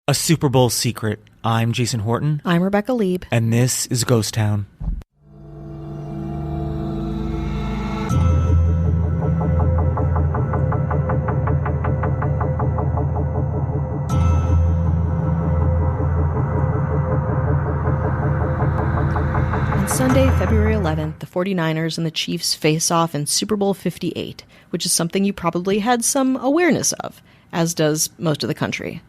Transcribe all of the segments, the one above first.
A Super Bowl secret. I'm Jason Horton. I'm Rebecca Lieb. And this is Ghost Town. On Sunday, February 11th, the 49ers and the Chiefs face off in Super Bowl LVIII, which is something you probably had some awareness of, as does most of the country.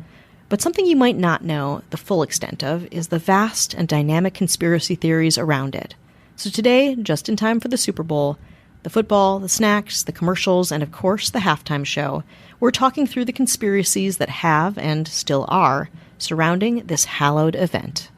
But something you might not know the full extent of is the vast and dynamic conspiracy theories around it. So today, just in time for the Super Bowl, the football, the snacks, the commercials, and of course the halftime show, we're talking through the conspiracies that have, and still are, surrounding this hallowed event.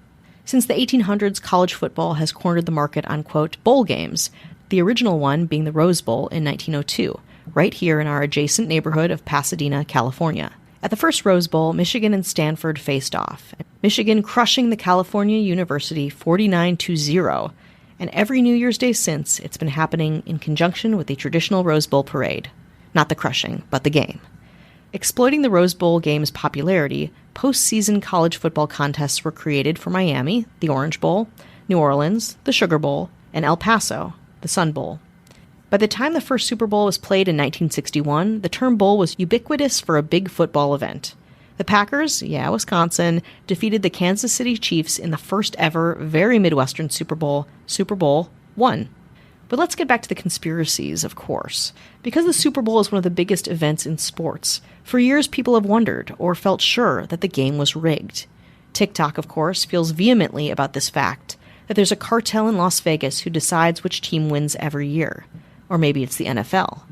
Since the 1800s, college football has cornered the market on, quote, bowl games, the original one being the Rose Bowl in 1902, right here in our adjacent neighborhood of Pasadena, California. At the first Rose Bowl, Michigan and Stanford faced off, Michigan crushing the California University 49-0, and every New Year's Day since, it's been happening in conjunction with the traditional Rose Bowl parade. Not the crushing, but the game. Exploiting the Rose Bowl game's popularity, postseason college football contests were created for Miami, the Orange Bowl, New Orleans, the Sugar Bowl, and El Paso, the Sun Bowl. By the time the first Super Bowl was played in 1961, the term bowl was ubiquitous for a big football event. The Packers, Wisconsin, defeated the Kansas City Chiefs in the first ever very Midwestern Super Bowl, Super Bowl I. But let's get back to the conspiracies, of course. Because the Super Bowl is one of the biggest events in sports, for years people have wondered or felt sure that the game was rigged. TikTok, of course, feels vehemently about this fact, that there's a cartel in Las Vegas who decides which team wins every year. Or maybe it's the NFL.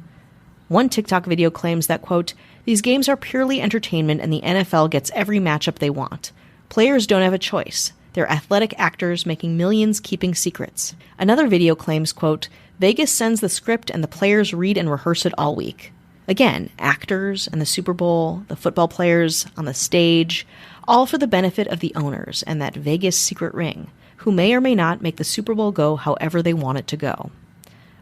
One TikTok video claims that, quote, these games are purely entertainment and the NFL gets every matchup they want. Players don't have a choice. They're athletic actors making millions keeping secrets. Another video claims, quote, Vegas sends the script and the players read and rehearse it all week. Again, actors and the Super Bowl, the football players on the stage, all for the benefit of the owners and that Vegas secret ring, who may or may not make the Super Bowl go however they want it to go.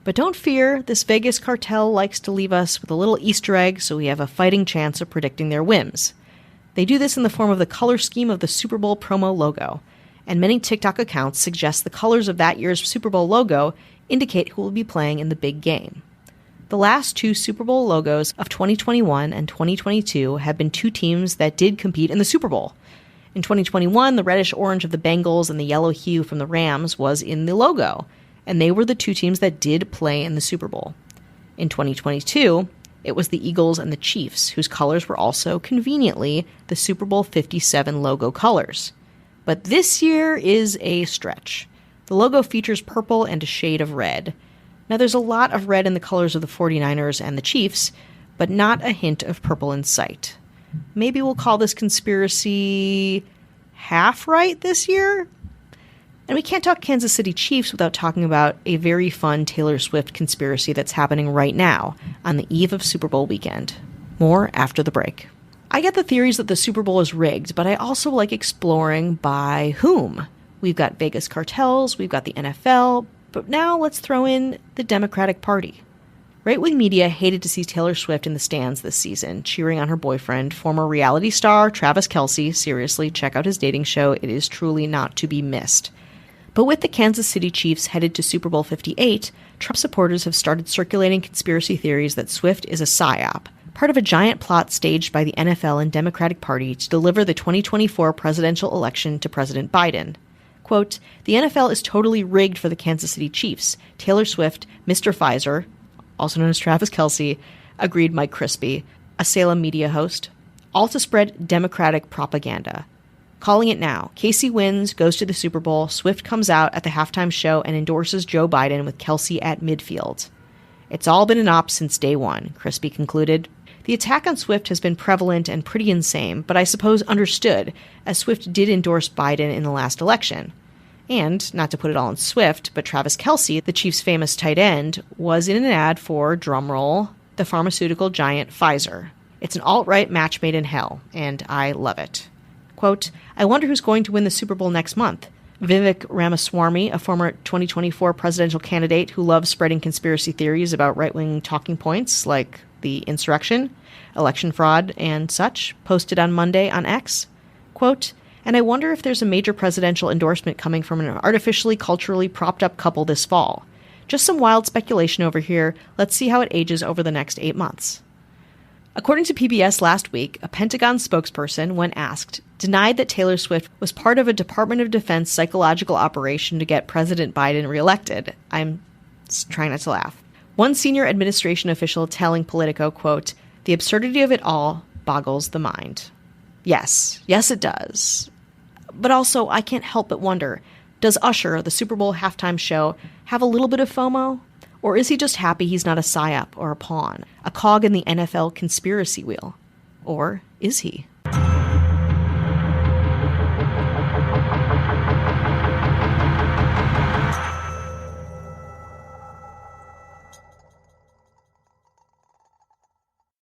But don't fear, this Vegas cartel likes to leave us with a little Easter egg so we have a fighting chance of predicting their whims. They do this in the form of the color scheme of the Super Bowl promo logo, and many TikTok accounts suggest the colors of that year's Super Bowl logo indicate who will be playing in the big game. The last two Super Bowl logos of 2021 and 2022 have been two teams that did compete in the Super Bowl. In 2021, the reddish-orange of the Bengals and the yellow hue from the Rams was in the logo, and they were the two teams that did play in the Super Bowl. In 2022, it was the Eagles and the Chiefs, whose colors were also, conveniently, the Super Bowl 57 logo colors. But this year is a stretch. The logo features purple and a shade of red. Now, there's a lot of red in the colors of the 49ers and the Chiefs, but not a hint of purple in sight. Maybe we'll call this conspiracy half right this year? And we can't talk Kansas City Chiefs without talking about a very fun Taylor Swift conspiracy that's happening right now on the eve of Super Bowl weekend. More after the break. I get the theories that the Super Bowl is rigged, but I also like exploring by whom. We've got Vegas cartels, we've got the NFL, but now let's throw in the Democratic Party. Right-wing media hated to see Taylor Swift in the stands this season, cheering on her boyfriend, former reality star Travis Kelce. Seriously, check out his dating show. It is truly not to be missed. But with the Kansas City Chiefs headed to Super Bowl LVIII, Trump supporters have started circulating conspiracy theories that Swift is a psyop, part of a giant plot staged by the NFL and Democratic Party to deliver the 2024 presidential election to President Biden. Quote, the NFL is totally rigged for the Kansas City Chiefs. Taylor Swift, Mr. Pfizer, also known as Travis Kelce, agreed Mike Crispy, a Salem media host, all to spread Democratic propaganda. Calling it now. Casey wins, goes to the Super Bowl, Swift comes out at the halftime show and endorses Joe Biden with Kelce at midfield. It's all been an op since day one, Crispy concluded. The attack on Swift has been prevalent and pretty insane, but I suppose understood, as Swift did endorse Biden in the last election. And, not to put it all on Swift, but Travis Kelce, the Chiefs' famous tight end, was in an ad for, drumroll, the pharmaceutical giant Pfizer. It's an alt-right match made in hell, and I love it. Quote, I wonder who's going to win the Super Bowl next month. Vivek Ramaswamy, a former 2024 presidential candidate who loves spreading conspiracy theories about right-wing talking points like the insurrection, election fraud, and such, posted on Monday on X. Quote, "And I wonder if there's a major presidential endorsement coming from an artificially culturally propped up couple this fall. Just some wild speculation over here. Let's see how it ages over the next 8 months." According to PBS last week, a Pentagon spokesperson, when asked, denied that Taylor Swift was part of a Department of Defense psychological operation to get President Biden reelected. I'm trying not to laugh. One senior administration official telling Politico, quote, "The absurdity of it all boggles the mind." Yes, it does. But also, I can't help but wonder, does Usher, the Super Bowl halftime show, have a little bit of FOMO? Or is he just happy he's not a psyop or a pawn, a cog in the NFL conspiracy wheel? Or is he?